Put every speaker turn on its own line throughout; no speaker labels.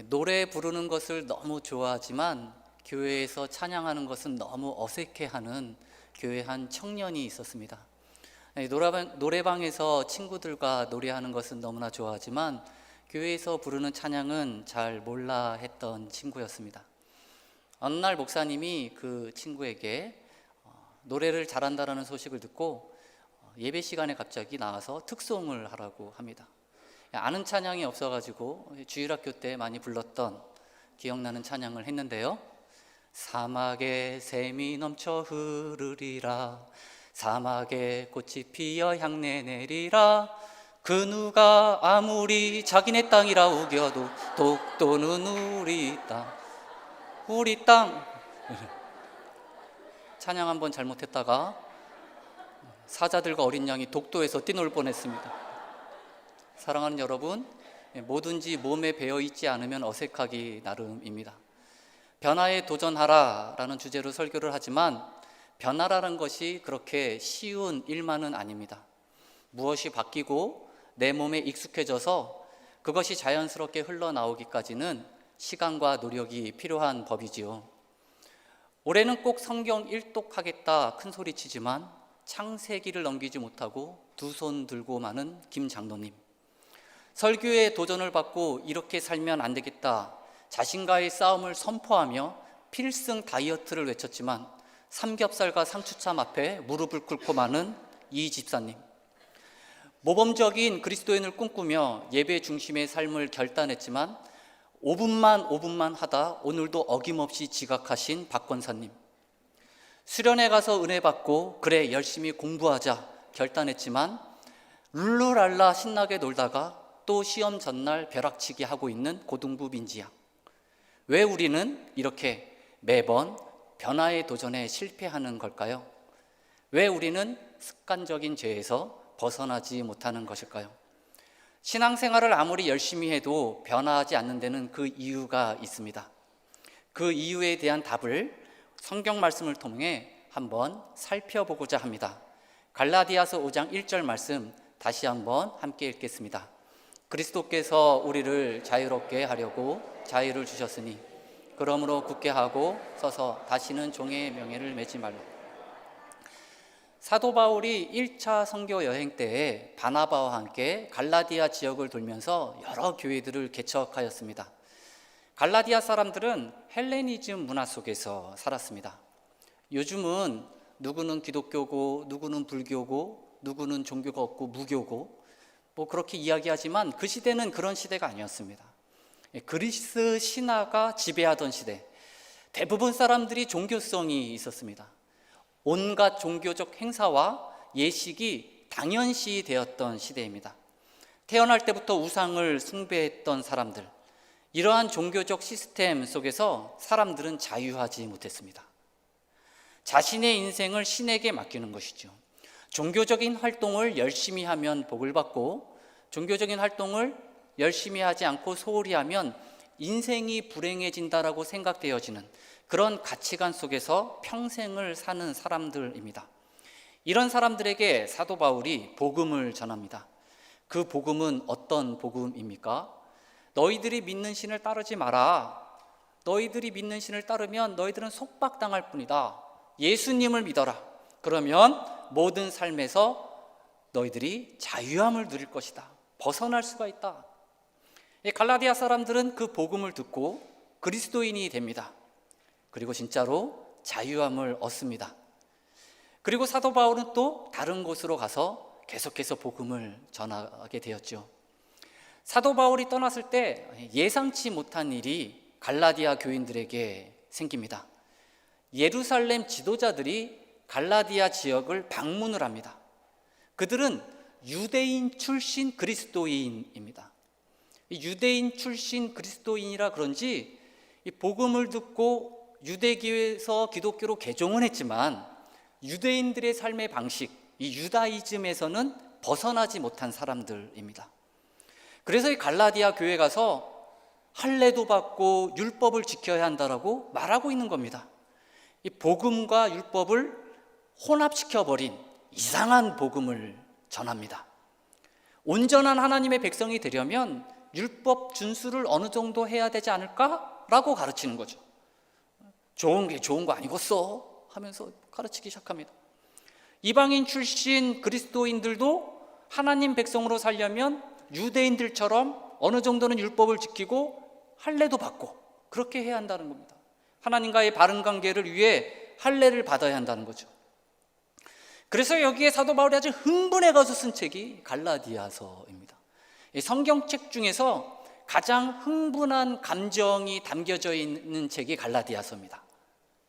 노래 부르는 것을 너무 좋아하지만 교회에서 찬양하는 것은 너무 어색해하는 교회 한 청년이 있었습니다. 노래방에서 친구들과 노래하는 것은 너무나 좋아하지만 교회에서 부르는 찬양은 잘 몰라 했던 친구였습니다. 어느 날 목사님이 그 친구에게 노래를 잘한다는 소식을 듣고 예배 시간에 갑자기 나와서 특송을 하라고 합니다. 아는 찬양이 없어가지고 주일학교 때 많이 불렀던 기억나는 찬양을 했는데요. 사막에 샘이 넘쳐 흐르리라, 사막에 꽃이 피어 향내 내리라, 그 누가 아무리 자기네 땅이라 우겨도 독도는 우리 땅, 우리 땅. 찬양 한번 잘못했다가 사자들과 어린 양이 독도에서 뛰놀 뻔했습니다. 사랑하는 여러분, 뭐든지 몸에 배어있지 않으면 어색하기 나름입니다. 변화에 도전하라 라는 주제로 설교를 하지만 변화라는 것이 그렇게 쉬운 일만은 아닙니다. 무엇이 바뀌고 내 몸에 익숙해져서 그것이 자연스럽게 흘러나오기까지는 시간과 노력이 필요한 법이지요. 올해는 꼭 성경 일독하겠다 큰 소리 치지만 창세기를 넘기지 못하고 두 손 들고 마는 김 장로님, 설교에 도전을 받고 이렇게 살면 안 되겠다 자신과의 싸움을 선포하며 필승 다이어트를 외쳤지만 삼겹살과 상추참 앞에 무릎을 꿇고 마는 이 집사님, 모범적인 그리스도인을 꿈꾸며 예배 중심의 삶을 결단했지만 5분만 하다 오늘도 어김없이 지각하신 박 권사님, 수련회 가서 은혜 받고 그래 열심히 공부하자 결단했지만 룰루랄라 신나게 놀다가 또 시험 전날 벼락치기 하고 있는 고등부 민지양, 왜 우리는 이렇게 매번 변화의 도전에 실패하는 걸까요? 왜 우리는 습관적인 죄에서 벗어나지 못하는 것일까요? 신앙생활을 아무리 열심히 해도 변화하지 않는 데는 그 이유가 있습니다. 그 이유에 대한 답을 성경 말씀을 통해 한번 살펴보고자 합니다. 갈라디아서 5장 1절 말씀 다시 한번 함께 읽겠습니다. 그리스도께서 우리를 자유롭게 하려고 자유를 주셨으니 그러므로 굳게 하고 서서 다시는 종의 명예를 매지 말라. 사도 바울이 1차 선교 여행 때에 바나바와 함께 갈라디아 지역을 돌면서 여러 교회들을 개척하였습니다. 갈라디아 사람들은 헬레니즘 문화 속에서 살았습니다. 요즘은 누구는 기독교고 누구는 불교고 누구는 종교가 없고 무교고 그렇게 이야기하지만 그 시대는 그런 시대가 아니었습니다. 그리스 신화가 지배하던 시대, 대부분 사람들이 종교성이 있었습니다. 온갖 종교적 행사와 예식이 당연시 되었던 시대입니다. 태어날 때부터 우상을 숭배했던 사람들, 이러한 종교적 시스템 속에서 사람들은 자유하지 못했습니다. 자신의 인생을 신에게 맡기는 것이죠. 종교적인 활동을 열심히 하면 복을 받고 종교적인 활동을 열심히 하지 않고 소홀히 하면 인생이 불행해진다라고 생각되어지는 그런 가치관 속에서 평생을 사는 사람들입니다. 이런 사람들에게 사도 바울이 복음을 전합니다. 그 복음은 어떤 복음입니까? 너희들이 믿는 신을 따르지 마라. 너희들이 믿는 신을 따르면 너희들은 속박당할 뿐이다. 예수님을 믿어라. 그러면 모든 삶에서 너희들이 자유함을 누릴 것이다. 벗어날 수가 있다. 갈라디아 사람들은 그 복음을 듣고 그리스도인이 됩니다. 그리고 진짜로 자유함을 얻습니다. 그리고 사도 바울은 또 다른 곳으로 가서 계속해서 복음을 전하게 되었죠. 사도 바울이 떠났을 때 예상치 못한 일이 갈라디아 교인들에게 생깁니다. 예루살렘 지도자들이 갈라디아 지역을 방문을 합니다. 그들은 유대인 출신 그리스도인입니다. 유대인 출신 그리스도인이라 그런지 이 복음을 듣고 유대교에서 기독교로 개종은 했지만 유대인들의 삶의 방식, 이 유다이즘에서는 벗어나지 못한 사람들입니다. 그래서 이 갈라디아 교회 가서 할례도 받고 율법을 지켜야 한다라고 말하고 있는 겁니다. 이 복음과 율법을 혼합시켜버린 이상한 복음을 전합니다. 온전한 하나님의 백성이 되려면 율법 준수를 어느 정도 해야 되지 않을까라고 가르치는 거죠. 좋은 게 좋은 거 아니겠어 하면서 가르치기 시작합니다. 이방인 출신 그리스도인들도 하나님 백성으로 살려면 유대인들처럼 어느 정도는 율법을 지키고 할례도 받고 그렇게 해야 한다는 겁니다. 하나님과의 바른 관계를 위해 할례를 받아야 한다는 거죠. 그래서 여기에 사도 바울이 아주 흥분해 가서 쓴 책이 갈라디아서입니다. 성경책 중에서 가장 흥분한 감정이 담겨져 있는 책이 갈라디아서입니다.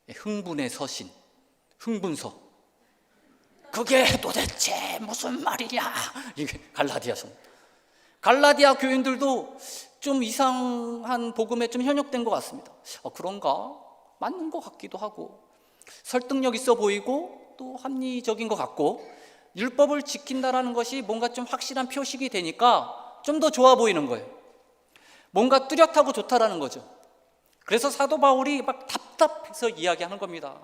흥분의 서신, 흥분서. 그게 도대체 무슨 말이냐? 이게 갈라디아서입니다. 갈라디아 교인들도 좀 이상한 복음에 좀 현혹된 것 같습니다. 그런가? 맞는 것 같기도 하고 설득력 있어 보이고 또 합리적인 것 같고 율법을 지킨다라는 것이 뭔가 좀 확실한 표식이 되니까 좀 더 좋아 보이는 거예요. 뭔가 뚜렷하고 좋다라는 거죠. 그래서 사도 바울이 막 답답해서 이야기하는 겁니다.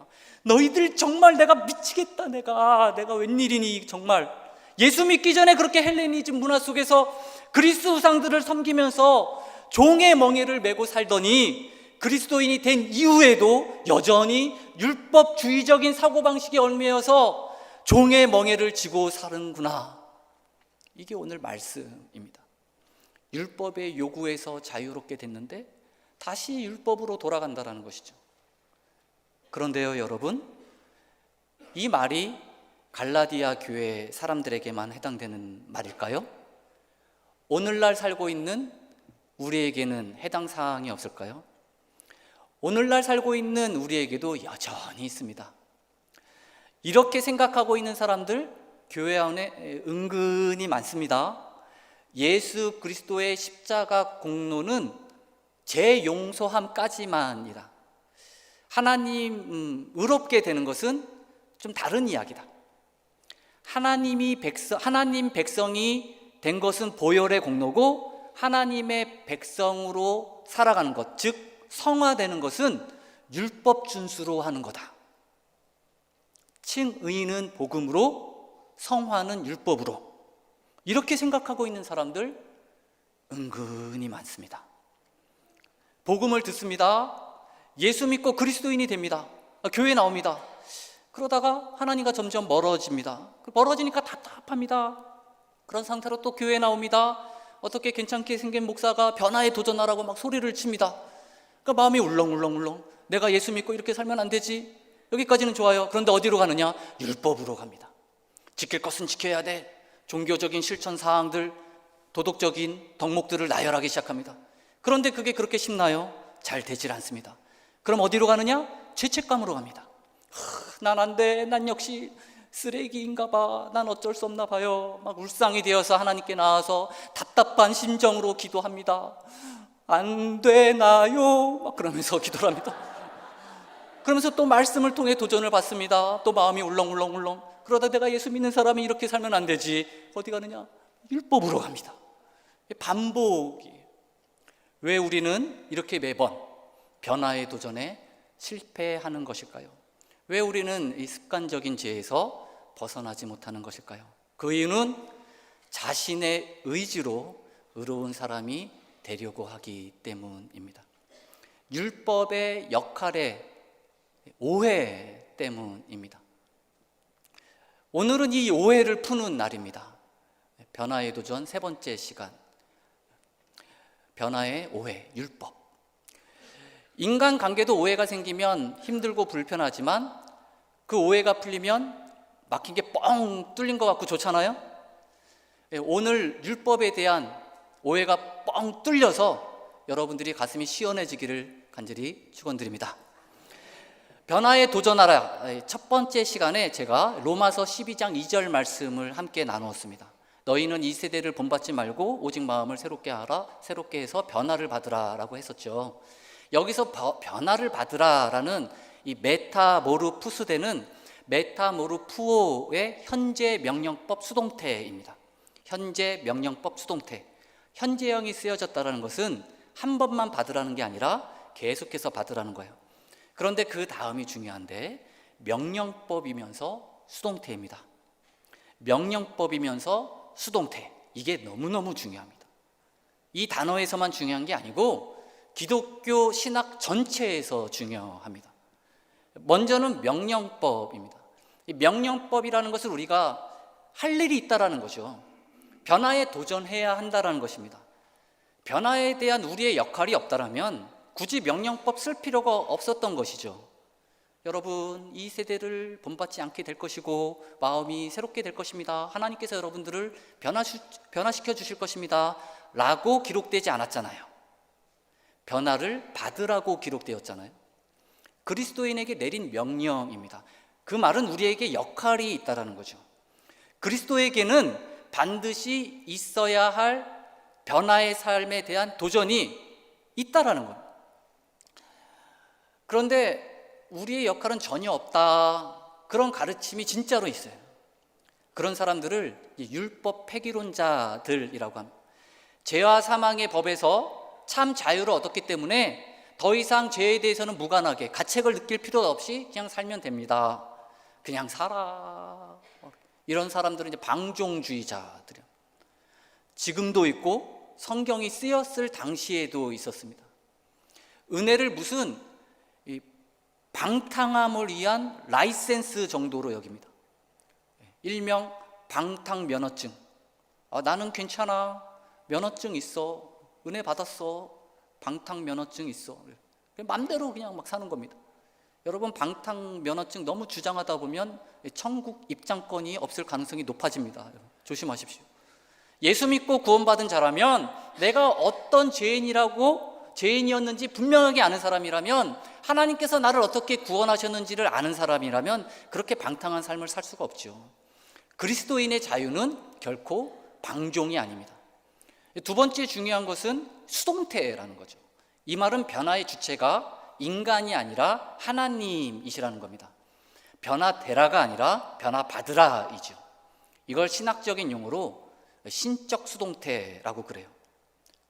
너희들 정말 내가 미치겠다. 내가 웬일이니 정말. 예수 믿기 전에 그렇게 헬레니즘 문화 속에서 그리스 우상들을 섬기면서 종의 멍에를 메고 살더니 그리스도인이 된 이후에도 여전히 율법주의적인 사고방식에 얽매여서 종의 멍에를 지고 사는구나. 이게 오늘 말씀입니다. 율법의 요구에서 자유롭게 됐는데 다시 율법으로 돌아간다는 것이죠. 그런데요, 여러분, 이 말이 갈라디아 교회 사람들에게만 해당되는 말일까요? 오늘날 살고 있는 우리에게는 해당 사항이 없을까요? 오늘날 살고 있는 우리에게도 여전히 있습니다. 이렇게 생각하고 있는 사람들 교회 안에 은근히 많습니다. 예수 그리스도의 십자가 공로는 제 용서함까지만이다. 하나님 의롭게 되는 것은 좀 다른 이야기다. 하나님 백성이 된 것은 보혈의 공로고 하나님의 백성으로 살아가는 것, 즉 성화되는 것은 율법 준수로 하는 거다. 칭의는 복음으로, 성화는 율법으로. 이렇게 생각하고 있는 사람들 은근히 많습니다. 복음을 듣습니다. 예수 믿고 그리스도인이 됩니다. 교회 나옵니다. 그러다가 하나님과 점점 멀어집니다. 멀어지니까 답답합니다. 그런 상태로 또 교회 나옵니다. 어떻게 괜찮게 생긴 목사가 변화에 도전하라고 막 소리를 칩니다. 그러니까 마음이 울렁울렁울렁. 내가 예수 믿고 이렇게 살면 안 되지. 여기까지는 좋아요. 그런데 어디로 가느냐? 율법으로 갑니다. 지킬 것은 지켜야 돼. 종교적인 실천 사항들, 도덕적인 덕목들을 나열하기 시작합니다. 그런데 그게 그렇게 쉽나요? 잘 되질 않습니다. 그럼 어디로 가느냐? 죄책감으로 갑니다. 난 안 돼. 난 역시 쓰레기인가 봐. 난 어쩔 수 없나 봐요. 막 울상이 되어서 하나님께 나와서 답답한 심정으로 기도합니다. 안 되나요? 막 그러면서 기도를 합니다. 그러면서 또 말씀을 통해 도전을 받습니다. 또 마음이 울렁울렁울렁. 그러다 내가 예수 믿는 사람이 이렇게 살면 안 되지. 어디 가느냐? 율법으로 갑니다. 반복이에요. 왜 우리는 이렇게 매번 변화의 도전에 실패하는 것일까요? 왜 우리는 이 습관적인 죄에서 벗어나지 못하는 것일까요? 그 이유는 자신의 의지로 의로운 사람이 되려고 하기 때문입니다. 율법의 역할에 오해 때문입니다. 오늘은 이 오해를 푸는 날입니다. 변화의 도전 세 번째 시간. 변화의 오해, 율법. 인간 관계도 오해가 생기면 힘들고 불편하지만 그 오해가 풀리면 막힌 게 뻥 뚫린 것 같고 좋잖아요. 오늘 율법에 대한 오해가 뻥 뚫려서 여러분들이 가슴이 시원해지기를 간절히 축원드립니다. 변화에 도전하라. 첫 번째 시간에 제가 로마서 12장 2절 말씀을 함께 나누었습니다. 너희는 이 세대를 본받지 말고 오직 마음을 새롭게 하라. 새롭게 해서 변화를 받으라 라고 했었죠. 여기서 변화를 받으라라는 이 메타모르푸스되는 메타모르푸오의 현재 명령법 수동태입니다. 현재 명령법 수동태. 현재형이 쓰여졌다는 것은 한 번만 받으라는 게 아니라 계속해서 받으라는 거예요. 그런데 그 다음이 중요한데 명령법이면서 수동태입니다. 명령법이면서 수동태. 이게 너무너무 중요합니다. 이 단어에서만 중요한 게 아니고 기독교 신학 전체에서 중요합니다. 먼저는 명령법입니다. 이 명령법이라는 것을 우리가 할 일이 있다라는 거죠. 변화에 도전해야 한다라는 것입니다. 변화에 대한 우리의 역할이 없다라면 굳이 명령법 쓸 필요가 없었던 것이죠. 여러분, 이 세대를 본받지 않게 될 것이고 마음이 새롭게 될 것입니다. 하나님께서 여러분들을 변화시켜 주실 것입니다 라고 기록되지 않았잖아요. 변화를 받으라고 기록되었잖아요. 그리스도인에게 내린 명령입니다. 그 말은 우리에게 역할이 있다는 거죠. 그리스도에게는 반드시 있어야 할 변화의 삶에 대한 도전이 있다라는 거예요. 그런데 우리의 역할은 전혀 없다, 그런 가르침이 진짜로 있어요. 그런 사람들을 율법 폐기론자들이라고 합니다. 죄와 사망의 법에서 참 자유를 얻었기 때문에 더 이상 죄에 대해서는 무관하게 가책을 느낄 필요 없이 그냥 살면 됩니다. 그냥 살아. 이런 사람들은 이제 방종주의자들이에요. 지금도 있고 성경이 쓰였을 당시에도 있었습니다. 은혜를 무슨 방탕함을 위한 라이센스 정도로 여깁니다. 일명 방탕면허증. 나는 괜찮아, 면허증 있어, 은혜 받았어, 방탕면허증 있어. 맘대로 그냥 막 사는 겁니다. 여러분, 방탕면허증 너무 주장하다 보면 천국 입장권이 없을 가능성이 높아집니다. 조심하십시오. 예수 믿고 구원받은 자라면, 내가 어떤 죄인이었는지 분명하게 아는 사람이라면, 하나님께서 나를 어떻게 구원하셨는지를 아는 사람이라면 그렇게 방탕한 삶을 살 수가 없죠. 그리스도인의 자유는 결코 방종이 아닙니다. 두 번째 중요한 것은 수동태라는 거죠. 이 말은 변화의 주체가 인간이 아니라 하나님이시라는 겁니다. 변화되라가 아니라 변화받으라이죠. 이걸 신학적인 용어로 신적 수동태라고 그래요.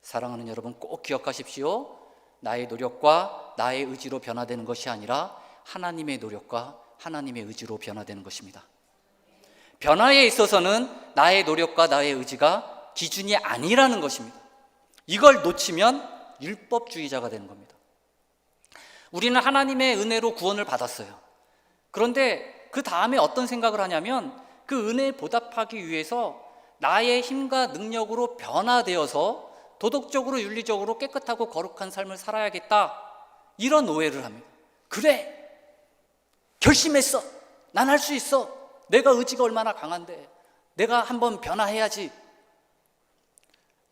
사랑하는 여러분, 꼭 기억하십시오. 나의 노력과 나의 의지로 변화되는 것이 아니라 하나님의 노력과 하나님의 의지로 변화되는 것입니다. 변화에 있어서는 나의 노력과 나의 의지가 기준이 아니라는 것입니다. 이걸 놓치면 율법주의자가 되는 겁니다. 우리는 하나님의 은혜로 구원을 받았어요. 그런데 그 다음에 어떤 생각을 하냐면, 그 은혜에 보답하기 위해서 나의 힘과 능력으로 변화되어서 도덕적으로 윤리적으로 깨끗하고 거룩한 삶을 살아야겠다, 이런 오해를 합니다. 그래, 결심했어, 난 할 수 있어, 내가 의지가 얼마나 강한데 내가 한번 변화해야지.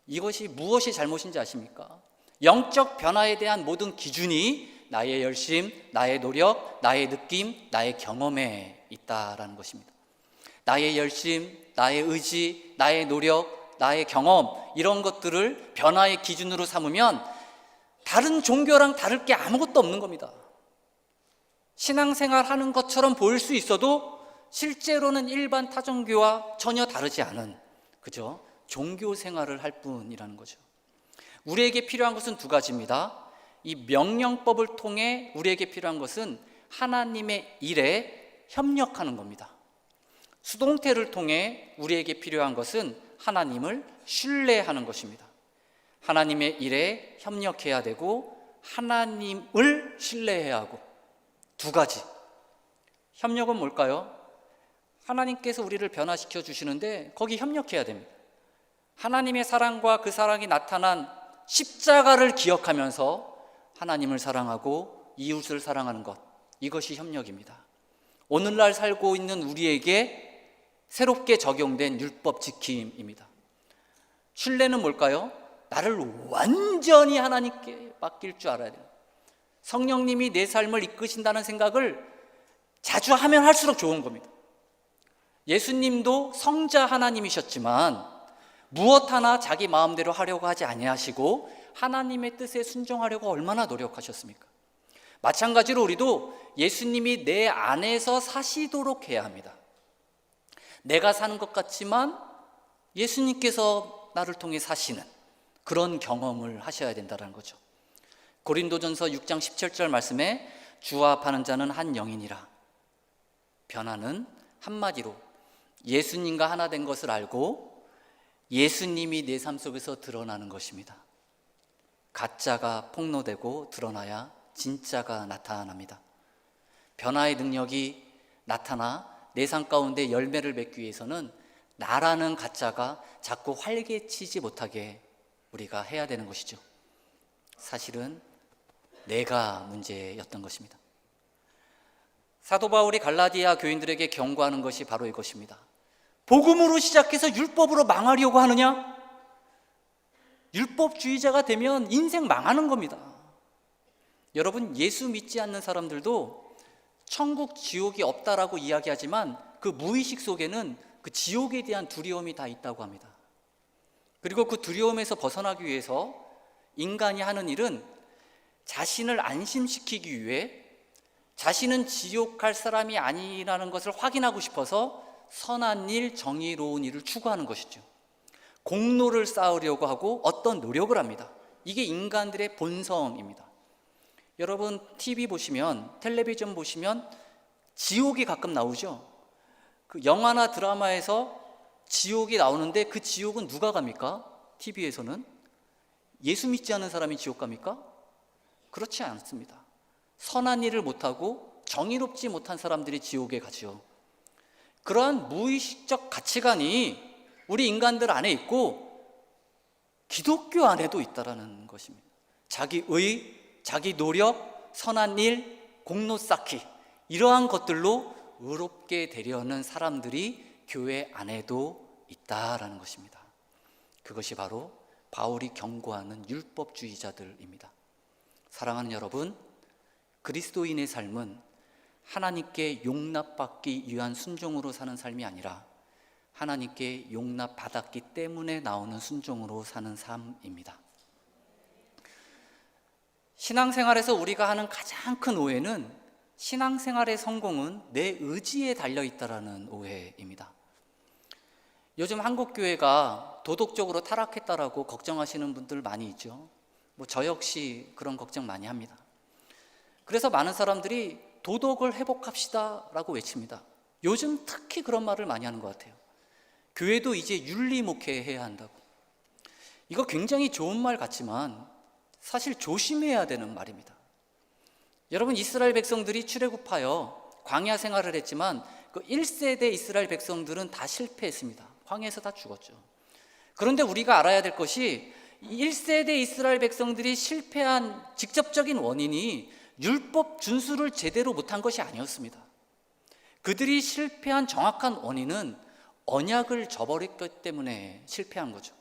이것이 무엇이 잘못인지 아십니까? 영적 변화에 대한 모든 기준이 나의 열심, 나의 노력, 나의 느낌, 나의 경험에 있다라는 것입니다. 나의 열심, 나의 의지, 나의 노력, 나의 경험, 이런 것들을 변화의 기준으로 삼으면 다른 종교랑 다를 게 아무것도 없는 겁니다. 신앙생활 하는 것처럼 보일 수 있어도 실제로는 일반 타종교와 전혀 다르지 않은, 그죠? 종교 생활을 할 뿐이라는 거죠. 우리에게 필요한 것은 두 가지입니다. 이 명령법을 통해 우리에게 필요한 것은 하나님의 일에 협력하는 겁니다. 수동태를 통해 우리에게 필요한 것은 하나님을 신뢰하는 것입니다. 하나님의 일에 협력해야 되고 하나님을 신뢰해야 하고, 두 가지. 협력은 뭘까요? 하나님께서 우리를 변화시켜 주시는데 거기 협력해야 됩니다. 하나님의 사랑과 그 사랑이 나타난 십자가를 기억하면서 하나님을 사랑하고 이웃을 사랑하는 것, 이것이 협력입니다. 오늘날 살고 있는 우리에게 새롭게 적용된 율법 지킴입니다. 신뢰는 뭘까요? 나를 완전히 하나님께 맡길 줄 알아야 돼요. 성령님이 내 삶을 이끄신다는 생각을 자주 하면 할수록 좋은 겁니다. 예수님도 성자 하나님이셨지만 무엇 하나 자기 마음대로 하려고 하지 아니하시고 하나님의 뜻에 순종하려고 얼마나 노력하셨습니까? 마찬가지로 우리도 예수님이 내 안에서 사시도록 해야 합니다. 내가 사는 것 같지만 예수님께서 나를 통해 사시는 그런 경험을 하셔야 된다는 거죠. 고린도전서 6장 17절 말씀에 주와 파는 자는 한 영이니라. 변화는 한마디로 예수님과 하나 된 것을 알고 예수님이 내 삶 속에서 드러나는 것입니다. 가짜가 폭로되고 드러나야 진짜가 나타납니다. 변화의 능력이 나타나 내 삶 가운데 열매를 맺기 위해서는 나라는 가짜가 자꾸 활개치지 못하게 우리가 해야 되는 것이죠. 사실은 내가 문제였던 것입니다. 사도 바울이 갈라디아 교인들에게 경고하는 것이 바로 이것입니다. 복음으로 시작해서 율법으로 망하려고 하느냐? 율법주의자가 되면 인생 망하는 겁니다. 여러분, 예수 믿지 않는 사람들도 천국, 지옥이 없다라고 이야기하지만 그 무의식 속에는 그 지옥에 대한 두려움이 다 있다고 합니다. 그리고 그 두려움에서 벗어나기 위해서 인간이 하는 일은 자신을 안심시키기 위해 자신은 지옥 갈 사람이 아니라는 것을 확인하고 싶어서 선한 일, 정의로운 일을 추구하는 것이죠. 공로를 쌓으려고 하고 어떤 노력을 합니다. 이게 인간들의 본성입니다. 여러분, TV 보시면, 텔레비전 보시면 지옥이 가끔 나오죠. 그 영화나 드라마에서 지옥이 나오는데 그 지옥은 누가 갑니까? TV에서는 예수 믿지 않는 사람이 지옥 갑니까? 그렇지 않습니다. 선한 일을 못하고 정의롭지 못한 사람들이 지옥에 가죠. 그러한 무의식적 가치관이 우리 인간들 안에 있고 기독교 안에도 있다라는 것입니다. 자기 의, 자기 노력, 선한 일, 공로 쌓기, 이러한 것들로 의롭게 되려는 사람들이 교회 안에도 있다라는 것입니다. 그것이 바로 바울이 경고하는 율법주의자들입니다. 사랑하는 여러분, 그리스도인의 삶은 하나님께 용납받기 위한 순종으로 사는 삶이 아니라 하나님께 용납받았기 때문에 나오는 순종으로 사는 삶입니다. 신앙생활에서 우리가 하는 가장 큰 오해는 신앙생활의 성공은 내 의지에 달려있다라는 오해입니다. 요즘 한국교회가 도덕적으로 타락했다라고 걱정하시는 분들 많이 있죠. 저 역시 그런 걱정 많이 합니다. 그래서 많은 사람들이 도덕을 회복합시다 라고 외칩니다. 요즘 특히 그런 말을 많이 하는 것 같아요. 교회도 이제 윤리 목회해야 한다고. 이거 굉장히 좋은 말 같지만 사실 조심해야 되는 말입니다. 여러분, 이스라엘 백성들이 출애굽하여 광야 생활을 했지만 그 1세대 이스라엘 백성들은 다 실패했습니다. 광야에서 다 죽었죠. 그런데 우리가 알아야 될 것이 1세대 이스라엘 백성들이 실패한 직접적인 원인이 율법 준수를 제대로 못한 것이 아니었습니다. 그들이 실패한 정확한 원인은 언약을 저버렸기 때문에 실패한 거죠.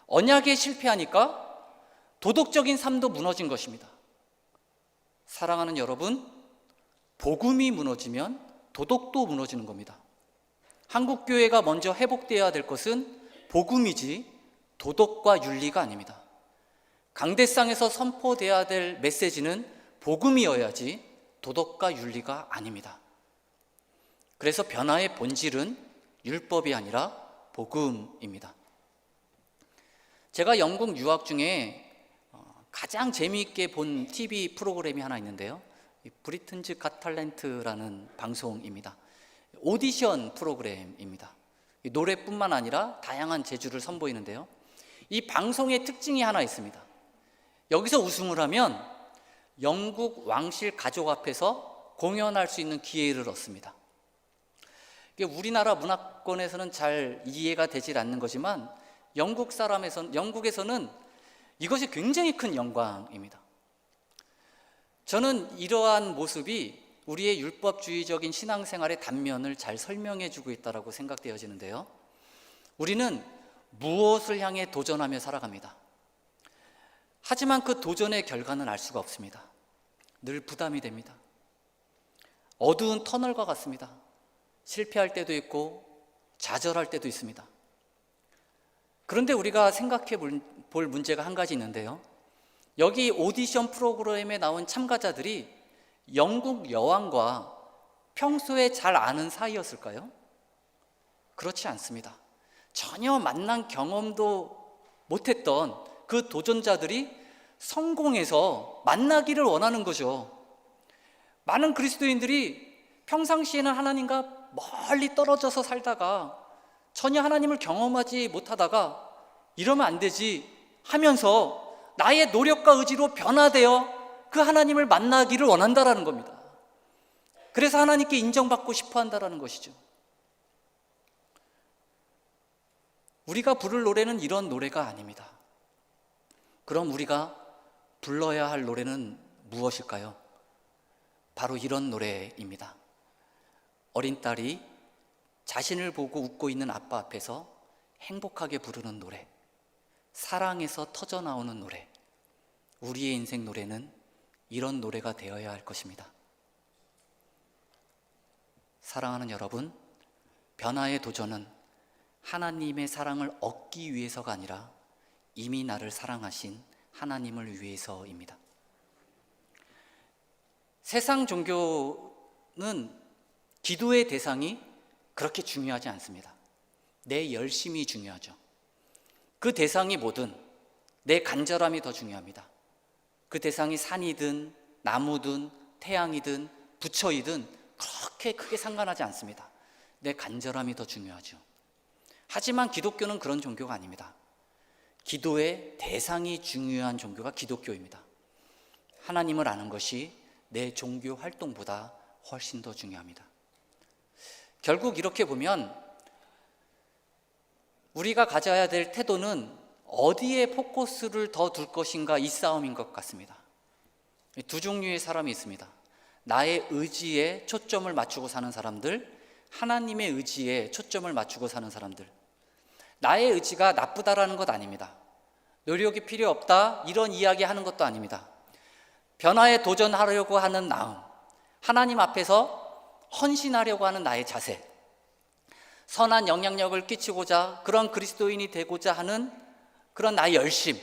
언약에 실패하니까 도덕적인 삶도 무너진 것입니다. 사랑하는 여러분, 복음이 무너지면 도덕도 무너지는 겁니다. 한국교회가 먼저 회복되어야 될 것은 복음이지 도덕과 윤리가 아닙니다. 강대상에서 선포되어야 될 메시지는 복음이어야지 도덕과 윤리가 아닙니다. 그래서 변화의 본질은 율법이 아니라 복음입니다. 제가 영국 유학 중에 가장 재미있게 본 TV 프로그램이 하나 있는데요. 브리튼즈 갓 탤런트라는 방송입니다. 오디션 프로그램입니다. 노래뿐만 아니라 다양한 재주를 선보이는데요. 이 방송의 특징이 하나 있습니다. 여기서 우승을 하면 영국 왕실 가족 앞에서 공연할 수 있는 기회를 얻습니다. 우리나라 문화권에서는 잘 이해가 되질 않는 거지만 영국에서는 이것이 굉장히 큰 영광입니다. 저는 이러한 모습이 우리의 율법주의적인 신앙생활의 단면을 잘 설명해 주고 있다고 생각되어지는데요. 우리는 무엇을 향해 도전하며 살아갑니다. 하지만 그 도전의 결과는 알 수가 없습니다. 늘 부담이 됩니다. 어두운 터널과 같습니다. 실패할 때도 있고 좌절할 때도 있습니다. 그런데 우리가 생각해 볼 문제가 한 가지 있는데요. 여기 오디션 프로그램에 나온 참가자들이 영국 여왕과 평소에 잘 아는 사이였을까요? 그렇지 않습니다. 전혀 만난 경험도 못했던 그 도전자들이 성공해서 만나기를 원하는 거죠. 많은 그리스도인들이 평상시에는 하나님과 멀리 떨어져서 살다가 전혀 하나님을 경험하지 못하다가 이러면 안 되지 하면서 나의 노력과 의지로 변화되어 그 하나님을 만나기를 원한다라는 겁니다. 그래서 하나님께 인정받고 싶어 한다라는 것이죠. 우리가 부를 노래는 이런 노래가 아닙니다. 그럼 우리가 불러야 할 노래는 무엇일까요? 바로 이런 노래입니다. 어린 딸이 자신을 보고 웃고 있는 아빠 앞에서 행복하게 부르는 노래, 사랑에서 터져나오는 노래. 우리의 인생 노래는 이런 노래가 되어야 할 것입니다. 사랑하는 여러분, 변화의 도전은 하나님의 사랑을 얻기 위해서가 아니라 이미 나를 사랑하신 하나님을 위해서입니다. 세상 종교는 기도의 대상이 그렇게 중요하지 않습니다. 내 열심이 중요하죠. 그 대상이 뭐든 내 간절함이 더 중요합니다. 그 대상이 산이든 나무든 태양이든 부처이든 그렇게 크게 상관하지 않습니다. 내 간절함이 더 중요하죠. 하지만 기독교는 그런 종교가 아닙니다. 기도의 대상이 중요한 종교가 기독교입니다. 하나님을 아는 것이 내 종교 활동보다 훨씬 더 중요합니다. 결국 이렇게 보면 우리가 가져야 될 태도는 어디에 포커스를 더 둘 것인가, 이 싸움인 것 같습니다. 두 종류의 사람이 있습니다. 나의 의지에 초점을 맞추고 사는 사람들, 하나님의 의지에 초점을 맞추고 사는 사람들. 나의 의지가 나쁘다라는 것 아닙니다. 노력이 필요 없다, 이런 이야기 하는 것도 아닙니다. 변화에 도전하려고 하는 마음, 하나님 앞에서 헌신하려고 하는 나의 자세, 선한 영향력을 끼치고자, 그런 그리스도인이 되고자 하는 그런 나의 열심,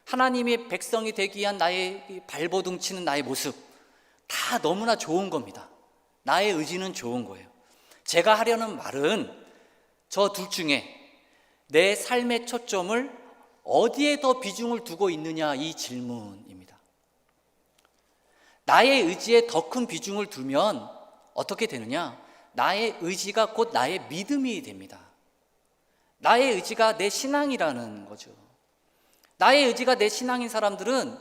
하나님의 백성이 되기 위한 나의 발버둥 치는 나의 모습, 다 너무나 좋은 겁니다. 나의 의지는 좋은 거예요. 제가 하려는 말은 저 둘 중에 내 삶의 초점을 어디에 더 비중을 두고 있느냐, 이 질문입니다. 나의 의지에 더 큰 비중을 두면 어떻게 되느냐? 나의 의지가 곧 나의 믿음이 됩니다. 나의 의지가 내 신앙이라는 거죠. 나의 의지가 내 신앙인 사람들은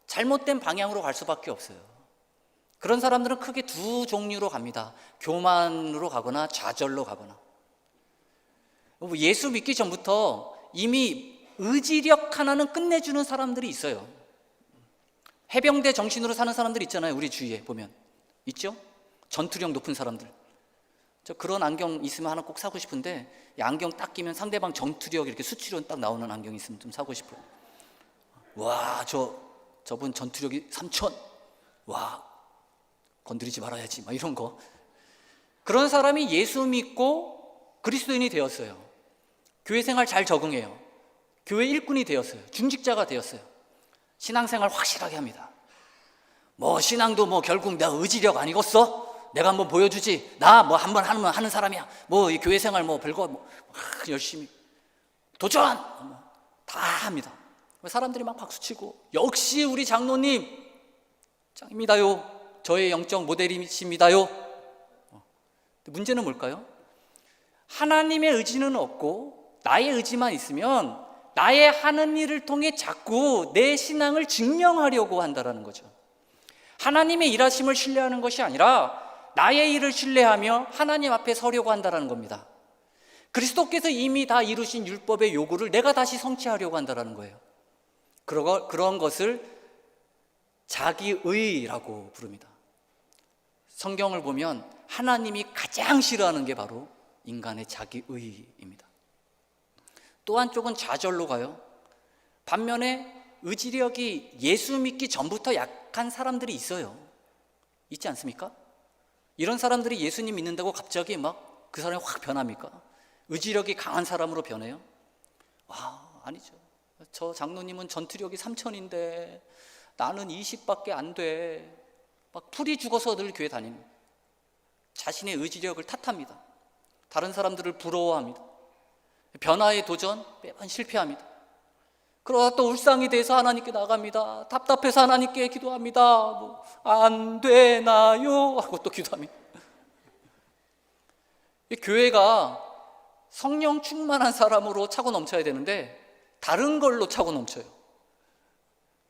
잘못된 방향으로 갈 수밖에 없어요. 그런 사람들은 크게 두 종류로 갑니다. 교만으로 가거나 좌절로 가거나. 예수 믿기 전부터 이미 의지력 하나는 끝내주는 사람들이 있어요. 해병대 정신으로 사는 사람들 있잖아요. 우리 주위에 보면 있죠? 전투력 높은 사람들. 저 그런 안경 있으면 하나 꼭 사고 싶은데, 이 안경 딱 끼면 상대방 전투력 이렇게 수치로 딱 나오는 안경 있으면 좀 사고 싶어요. 와, 저분 전투력이 3000. 와, 건드리지 말아야지, 막 이런 거. 그런 사람이 예수 믿고 그리스도인이 되었어요. 교회 생활 잘 적응해요. 교회 일꾼이 되었어요. 중직자가 되었어요. 신앙생활 확실하게 합니다. 신앙도 결국 내가 의지력 아니겠어? 내가 한번 보여주지. 나 한번 하는 사람이야. 이 교회 생활 별거 열심히 도전 다 합니다. 사람들이 막 박수치고, 역시 우리 장로님 짱입니다요. 저의 영적 모델이십니다요. 문제는 뭘까요? 하나님의 의지는 없고 나의 의지만 있으면 나의 하는 일을 통해 자꾸 내 신앙을 증명하려고 한다는 거죠. 하나님의 일하심을 신뢰하는 것이 아니라 나의 일을 신뢰하며 하나님 앞에 서려고 한다는 겁니다. 그리스도께서 이미 다 이루신 율법의 요구를 내가 다시 성취하려고 한다는 거예요. 그런 것을 자기의라고 부릅니다. 성경을 보면 하나님이 가장 싫어하는 게 바로 인간의 자기의입니다. 또 한쪽은 좌절로 가요. 반면에 의지력이 예수 믿기 전부터 약한 사람들이 있어요. 있지 않습니까? 이런 사람들이 예수님 믿는다고 갑자기 그 사람이 확 변합니까? 의지력이 강한 사람으로 변해요? 아니죠. 저 장로님은 전투력이 3000인데 나는 20밖에 안 돼. 풀이 죽어서 늘 교회 다닙니다. 자신의 의지력을 탓합니다. 다른 사람들을 부러워합니다. 변화의 도전 매번 실패합니다. 그러다 또 울상이 돼서 하나님께 나갑니다. 답답해서 하나님께 기도합니다. 안 되나요? 하고 또 기도합니다. 이 교회가 성령 충만한 사람으로 차고 넘쳐야 되는데 다른 걸로 차고 넘쳐요.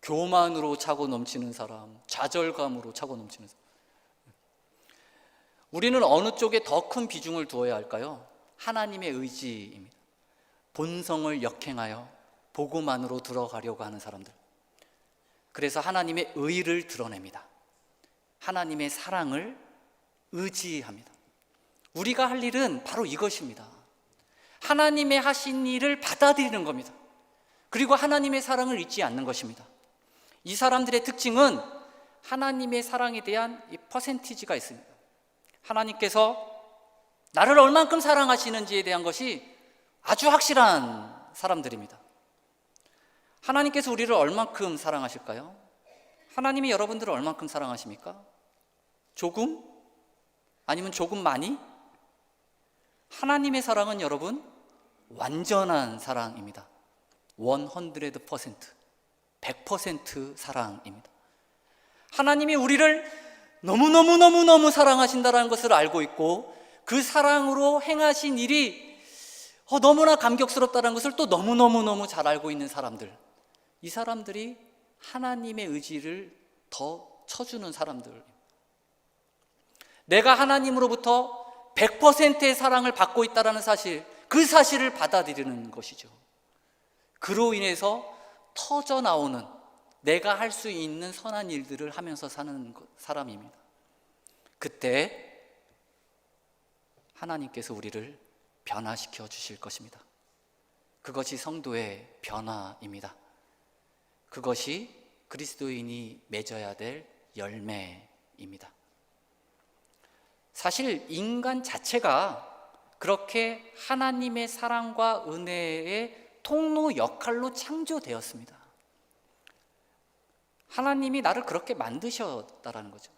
교만으로 차고 넘치는 사람, 좌절감으로 차고 넘치는 사람. 우리는 어느 쪽에 더 큰 비중을 두어야 할까요? 하나님의 의지입니다. 본성을 역행하여 복음만으로 들어가려고 하는 사람들. 그래서 하나님의 의를 드러냅니다. 하나님의 사랑을 의지합니다. 우리가 할 일은 바로 이것입니다. 하나님의 하신 일을 받아들이는 겁니다. 그리고 하나님의 사랑을 잊지 않는 것입니다. 이 사람들의 특징은 하나님의 사랑에 대한 이 퍼센티지가 있습니다. 하나님께서 나를 얼만큼 사랑하시는지에 대한 것이 아주 확실한 사람들입니다. 하나님께서 우리를 얼만큼 사랑하실까요? 하나님이 여러분들을 얼만큼 사랑하십니까? 조금? 아니면 조금 많이? 하나님의 사랑은 여러분 완전한 사랑입니다. 100%, 100% 사랑입니다. 하나님이 우리를 너무너무 사랑하신다는 것을 알고 있고 그 사랑으로 행하신 일이 너무나 감격스럽다는 것을 또 너무너무 잘 알고 있는 사람들, 이 사람들이 하나님의 의지를 더 쳐주는 사람들. 내가 하나님으로부터 100%의 사랑을 받고 있다는 사실, 그 사실을 받아들이는 것이죠. 그로 인해서 터져나오는 내가 할 수 있는 선한 일들을 하면서 사는 사람입니다. 그때 하나님께서 우리를 변화시켜 주실 것입니다. 그것이 성도의 변화입니다. 그것이 그리스도인이 맺어야 될 열매입니다. 사실 인간 자체가 그렇게 하나님의 사랑과 은혜의 통로 역할로 창조되었습니다. 하나님이 나를 그렇게 만드셨다라는 거죠.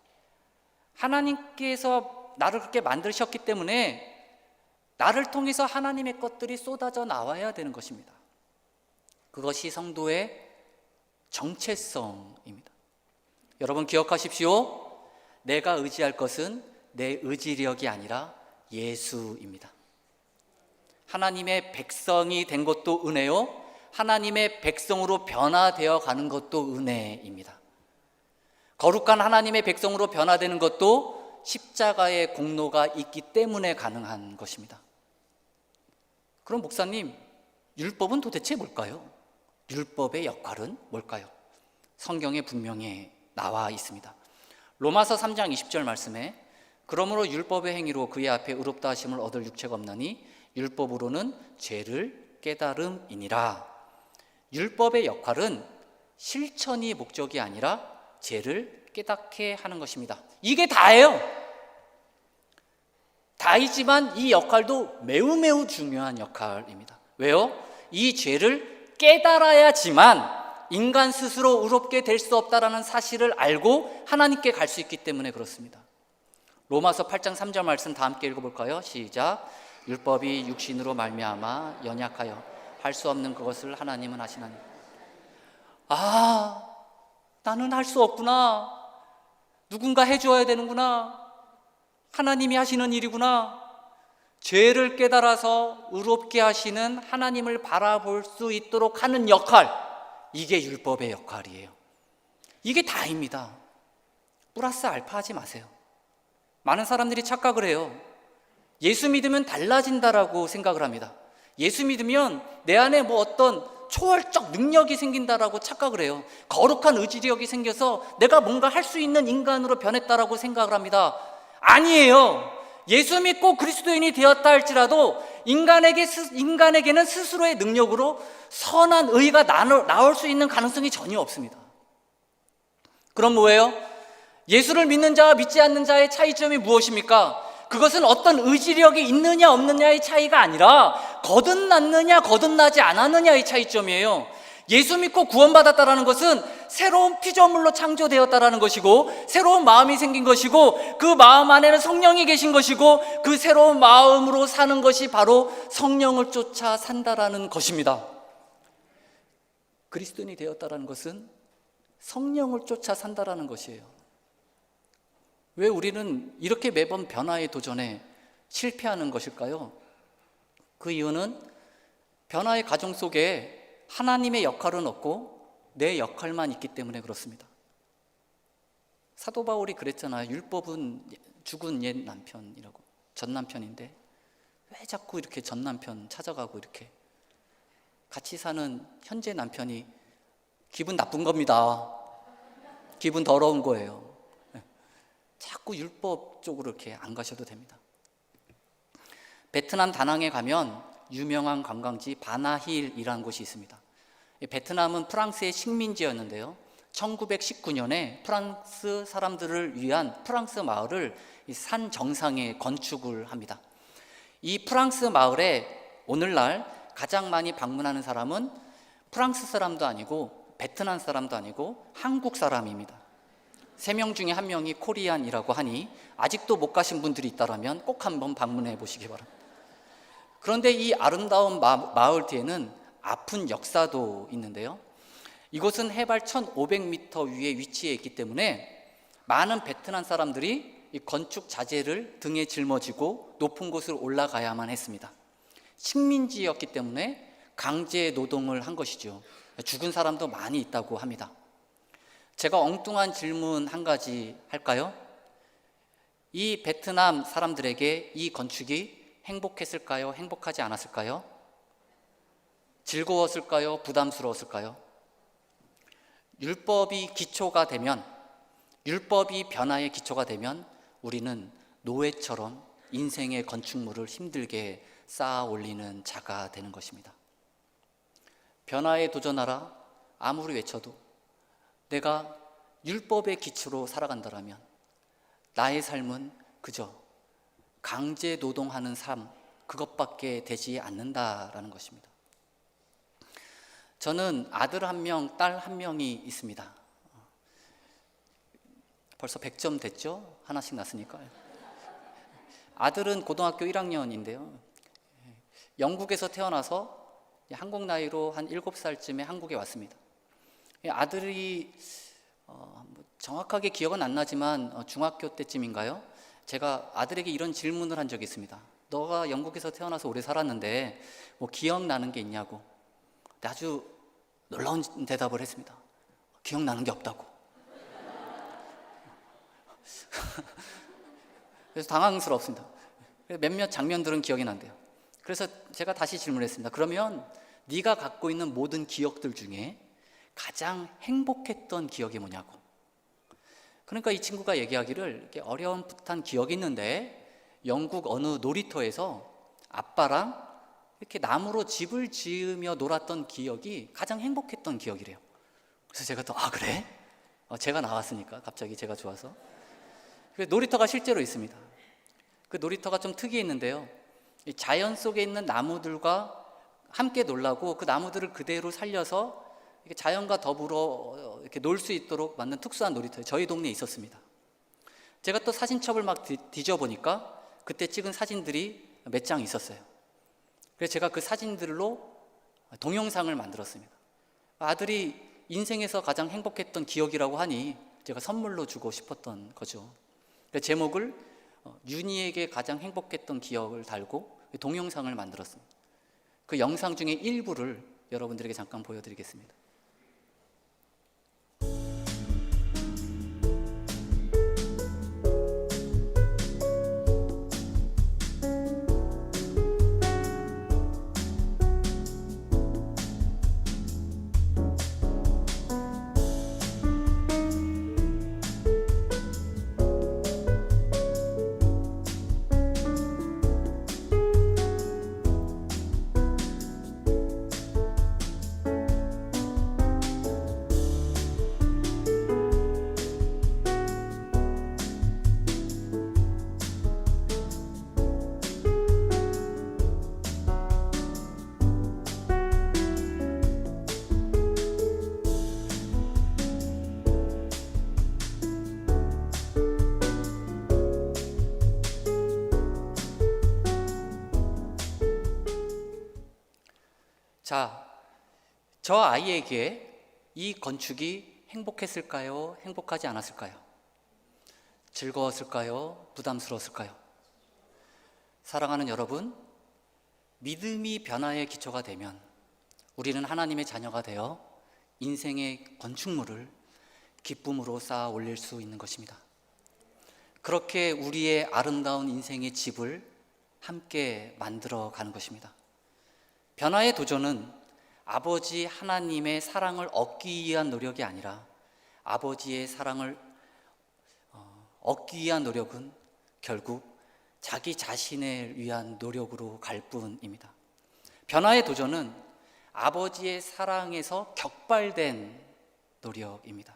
하나님께서 나를 그렇게 만드셨기 때문에 나를 통해서 하나님의 것들이 쏟아져 나와야 되는 것입니다. 그것이 성도의 정체성입니다. 여러분 기억하십시오. 내가 의지할 것은 내 의지력이 아니라 예수입니다. 하나님의 백성이 된 것도 은혜요, 하나님의 백성으로 변화되어 가는 것도 은혜입니다. 거룩한 하나님의 백성으로 변화되는 것도 십자가의 공로가 있기 때문에 가능한 것입니다. 그럼 목사님, 율법은 도대체 뭘까요? 율법의 역할은 뭘까요? 성경에 분명히 나와 있습니다. 로마서 3장 20절 말씀에 그러므로 율법의 행위로 그의 앞에 의롭다 하심을 얻을 육체가 없나니 율법으로는 죄를 깨달음이니라. 율법의 역할은 실천이 목적이 아니라 죄를 깨닫게 하는 것입니다. 이게 다예요. 다이지만 이 역할도 매우 중요한 역할입니다. 왜요? 이 죄를 깨달아야지만 인간 스스로 의롭게 될 수 없다라는 사실을 알고 하나님께 갈 수 있기 때문에 그렇습니다. 로마서 8장 3절 말씀 다 함께 읽어볼까요? 시작. 율법이 육신으로 말미암아 연약하여 할 수 없는 그것을 하나님은 하시나니. 나는 할 수 없구나. 누군가 해줘야 되는구나. 하나님이 하시는 일이구나. 죄를 깨달아서 의롭게 하시는 하나님을 바라볼 수 있도록 하는 역할, 이게 율법의 역할이에요. 이게 다입니다. 플러스 알파 하지 마세요. 많은 사람들이 착각을 해요. 예수 믿으면 달라진다라고 생각을 합니다. 예수 믿으면 내 안에 어떤 초월적 능력이 생긴다라고 착각을 해요. 거룩한 의지력이 생겨서 내가 뭔가 할 수 있는 인간으로 변했다라고 생각을 합니다. 아니에요. 예수 믿고 그리스도인이 되었다 할지라도 인간에게는 스스로의 능력으로 선한 의가 나올 수 있는 가능성이 전혀 없습니다. 그럼 뭐예요? 예수를 믿는 자와 믿지 않는 자의 차이점이 무엇입니까? 그것은 어떤 의지력이 있느냐 없느냐의 차이가 아니라 거듭났느냐 거듭나지 않았느냐의 차이점이에요. 예수 믿고 구원받았다라는 것은 새로운 피조물로 창조되었다라는 것이고 새로운 마음이 생긴 것이고 그 마음 안에는 성령이 계신 것이고 그 새로운 마음으로 사는 것이 바로 성령을 쫓아 산다라는 것입니다. 그리스도인이 되었다라는 것은 성령을 쫓아 산다라는 것이에요. 왜 우리는 이렇게 매번 변화의 도전에 실패하는 것일까요? 그 이유는 변화의 과정 속에 하나님의 역할은 없고 내 역할만 있기 때문에 그렇습니다. 사도 바울이 그랬잖아요. 율법은 죽은 옛 남편이라고. 전 남편인데 왜 자꾸 이렇게 전 남편 찾아가고 이렇게 같이 사는 현재 남편이 기분 나쁜 겁니다. 기분 더러운 거예요. 자꾸 율법 쪽으로 이렇게 안 가셔도 됩니다. 베트남 다낭에 가면 유명한 관광지 바나힐이라는 곳이 있습니다. 베트남은 프랑스의 식민지였는데요. 1919년에 프랑스 사람들을 위한 프랑스 마을을 산 정상에 건축을 합니다. 이 프랑스 마을에 오늘날 가장 많이 방문하는 사람은 프랑스 사람도 아니고 베트남 사람도 아니고 한국 사람입니다. 3명 중에 1명이 코리안이라고 하니 아직도 못 가신 분들이 있다면 꼭 한번 방문해 보시기 바랍니다. 그런데 이 아름다운 마을 뒤에는 아픈 역사도 있는데요. 이곳은 해발 1500m 위에 위치해 있기 때문에 많은 베트남 사람들이 이 건축 자재를 등에 짊어지고 높은 곳을 올라가야만 했습니다. 식민지였기 때문에 강제 노동을 한 것이죠. 죽은 사람도 많이 있다고 합니다. 제가 엉뚱한 질문 한 가지 할까요? 이 베트남 사람들에게 이 건축이 행복했을까요? 행복하지 않았을까요? 즐거웠을까요? 부담스러웠을까요? 율법이 기초가 되면, 율법이 변화의 기초가 되면 우리는 노예처럼 인생의 건축물을 힘들게 쌓아 올리는 자가 되는 것입니다. 변화에 도전하라 아무리 외쳐도 내가 율법의 기초로 살아간다면 나의 삶은 그저 강제 노동하는 삶, 그것밖에 되지 않는다라는 것입니다. 저는 아들 1명, 딸 1명이 있습니다. 벌써 100점 됐죠? 하나씩 났으니까. 아들은 고등학교 1학년인데요. 영국에서 태어나서 한국 나이로 한 7살쯤에 한국에 왔습니다. 아들이 정확하게 기억은 안 나지만 중학교 때쯤인가요? 제가 아들에게 이런 질문을 한 적이 있습니다. 너가 영국에서 태어나서 오래 살았는데 뭐 기억나는 게 있냐고. 아주 놀라운 대답을 했습니다. 기억나는 게 없다고. 그래서 당황스럽습니다. 몇몇 장면들은 기억이 난대요. 그래서 제가 다시 질문했습니다. 그러면 네가 갖고 있는 모든 기억들 중에 가장 행복했던 기억이 뭐냐고. 그러니까 이 친구가 얘기하기를 이렇게 어렴풋한 기억이 있는데 영국 어느 놀이터에서 아빠랑 이렇게 나무로 집을 지으며 놀았던 기억이 가장 행복했던 기억이래요. 그래서 제가 또 그래? 제가 나왔으니까 갑자기 제가 좋아서. 놀이터가 실제로 있습니다. 그 놀이터가 좀 특이했는데요. 자연 속에 있는 나무들과 함께 놀라고 그 나무들을 그대로 살려서 이렇게 자연과 더불어 이렇게 놀 수 있도록 만든 특수한 놀이터에 저희 동네에 있었습니다. 제가 또 사진첩을 막 뒤져보니까 그때 찍은 사진들이 몇 장 있었어요. 그래서 제가 그 사진들로 동영상을 만들었습니다. 아들이 인생에서 가장 행복했던 기억이라고 하니 제가 선물로 주고 싶었던 거죠. 그래서 제목을 윤희에게 가장 행복했던 기억을 달고 동영상을 만들었습니다. 그 영상 중에 일부를 여러분들에게 잠깐 보여드리겠습니다. 자, 저 아이에게 이 건축이 행복했을까요? 행복하지 않았을까요? 즐거웠을까요? 부담스러웠을까요? 사랑하는 여러분, 믿음이 변화의 기초가 되면 우리는 하나님의 자녀가 되어 인생의 건축물을 기쁨으로 쌓아 올릴 수 있는 것입니다. 그렇게 우리의 아름다운 인생의 집을 함께 만들어 가는 것입니다. 변화의 도전은 아버지 하나님의 사랑을 얻기 위한 노력이 아니라 아버지의 사랑을 얻기 위한 노력은 결국 자기 자신을 위한 노력으로 갈 뿐입니다. 변화의 도전은 아버지의 사랑에서 격발된 노력입니다.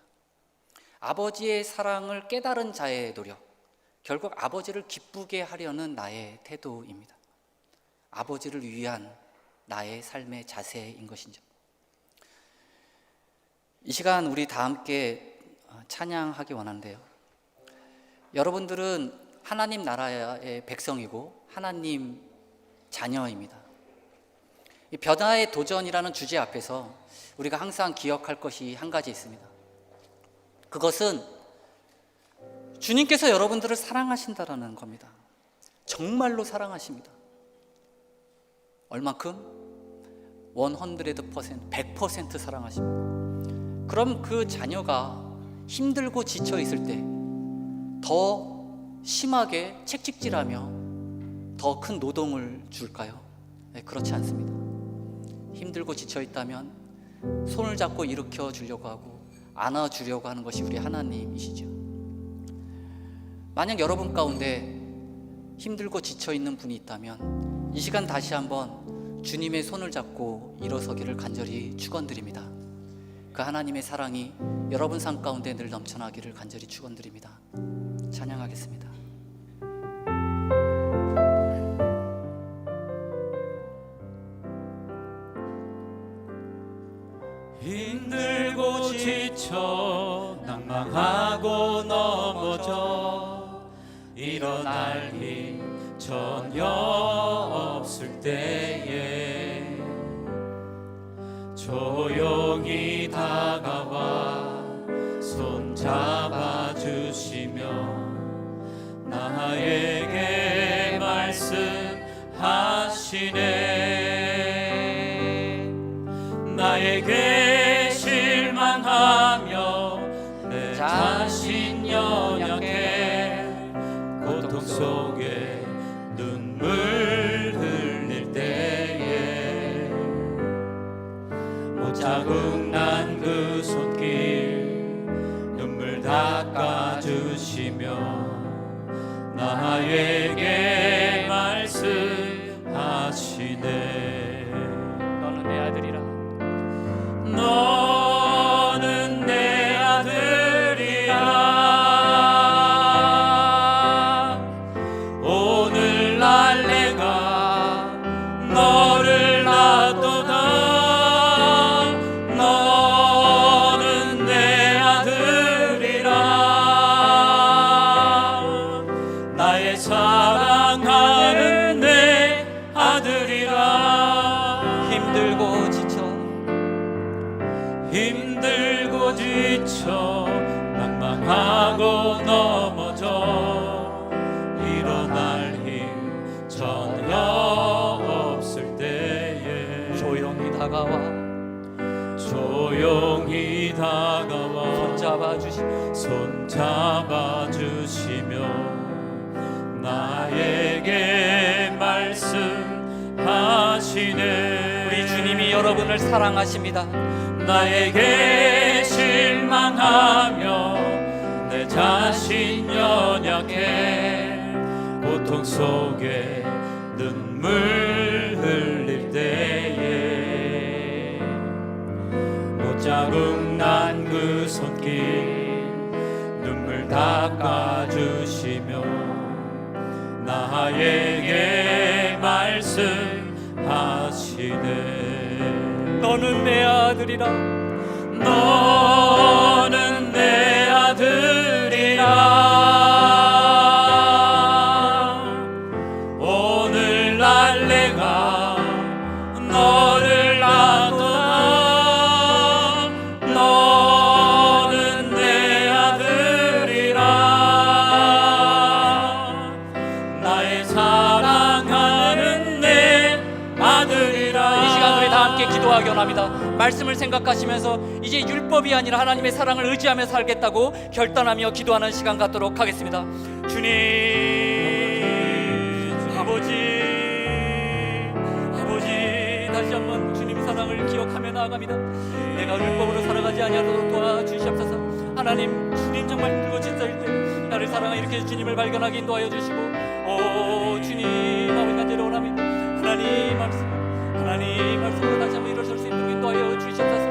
아버지의 사랑을 깨달은 자의 노력, 결국 아버지를 기쁘게 하려는 나의 태도입니다. 아버지를 위한 나의 삶의 자세인 것이죠. 이 시간 우리 다 함께 찬양하기 원하는데요. 여러분들은 하나님 나라의 백성이고 하나님 자녀입니다. 이 변화의 도전이라는 주제 앞에서 우리가 항상 기억할 것이 한 가지 있습니다. 그것은 주님께서 여러분들을 사랑하신다라는 겁니다. 정말로 사랑하십니다. 얼만큼? 100%, 100% 사랑하십니다. 그럼 그 자녀가 힘들고 지쳐 있을 때 더 심하게 채찍질하며 더 큰 노동을 줄까요? 네, 그렇지 않습니다. 힘들고 지쳐 있다면 손을 잡고 일으켜 주려고 하고 안아주려고 하는 것이 우리 하나님이시죠. 만약 여러분 가운데 힘들고 지쳐 있는 분이 있다면 이 시간 다시 한번 주님의 손을 잡고 일어서기를 간절히 축원드립니다. 그 하나님의 사랑이 여러분 삶 가운데 늘 넘쳐나기를 간절히 축원드립니다. 찬양하겠습니다.
힘들고 지쳐 낭망하고 넘어져 일어날 힘 전혀 없을 때에 조용히 다가와 손 잡아주시며 나에게 말씀하시네. 나에게 실망하며 내 자신 연약해 고통 속에 눈물 흘릴 때에 못자국 난 그 손길 눈물 닦아주시며 나에게 말씀하시네.
너는 내 아들이라.
너는 내 아들이라. 오늘날 내가 너를 낳도다. 너는 내 아들이라. 나의 사랑하는 내 아들이라. 힘들고 지쳐 낭망하고 넘어져 일어날 힘 전혀 없을 때에
조용히 다가와
손 잡아주시며 나에게 말씀하시네.
우리 주님이 여러분을 사랑하십니다.
나에게 실망하며 내 자신 연약해 고통 속에 눈물 흘릴 때에 못자국 난 그 손길 눈물 닦아주시며 나에게 말씀하시네.
너는 내 아들이라.
너는 내 아들이라. 오늘날 내가 너를 낳도다. 너는 내 아들이라. 나의 사랑하는 내 아들이라.
이 시간 우리 다 함께 기도하기 원합니다. 말씀을 생각하시면서 이제 율법이 아니라 하나님의 사랑을 의지하며 살겠다고 결단하며 기도하는 시간 갖도록 하겠습니다. 주님, 아버지, 다시 한번 주님 사랑을 기억하며 나아갑니다. 내가 율법으로 살아가지 아니하도록 도와주시옵소서. 하나님, 주님 정말 힘들고 지칠 때 나를 사랑하여 이렇게 주님을 발견하게 인도하여 주시고, 오 주님, 아버지 간절히 원합니다. 하나님 말씀으로 다시 한번 일어설 수 있도록 인도하여 주시옵소서.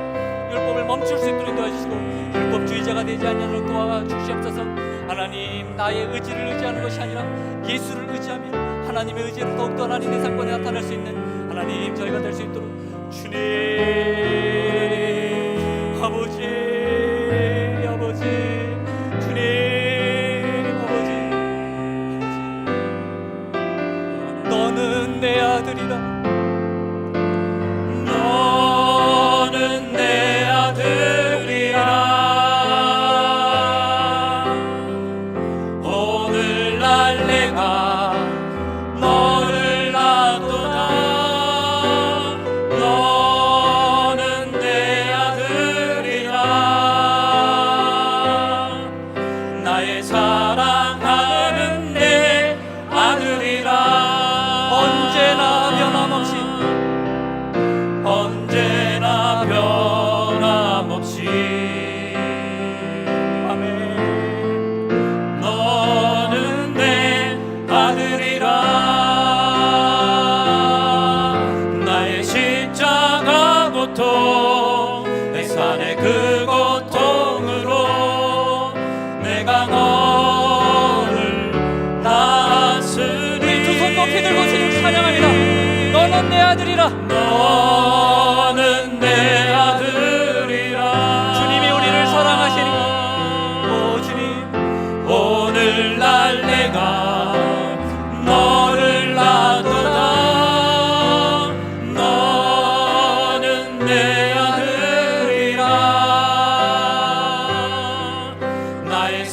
율법을 멈출 수 있도록 인도하여 주시고, 율법주의자가 되지 않도록 도와주시옵소서. 하나님, 나의 의지를 의지하는 것이 아니라 예수를 의지하며 하나님의 의지를 더욱더 하나님의 상권에 나타낼 수 있는 하나님 저희가 될 수 있도록 주님, 아버지, 주님, 아버지, 너는 내 아들이라,
너는 내 아들이라. 오늘날 내가 너를 낳았도다. 너는 내 아들이라. 나의 사랑하는 내 아들이라.
언제나 변함없이 아멘.
너는 내 아들이라. 나의 십자가 고통, 내 산의 그 고통으로 내가 너를 낳았으니.
우리 두 손 높이 들고 주님 찬양합니다. 너는 내 아들이라.
너는 내 아들이라.
주님이 우리를 사랑하시니, 오 주님,
오늘날 내가 너를 낳았도다. 너는 내 아들이라. 나의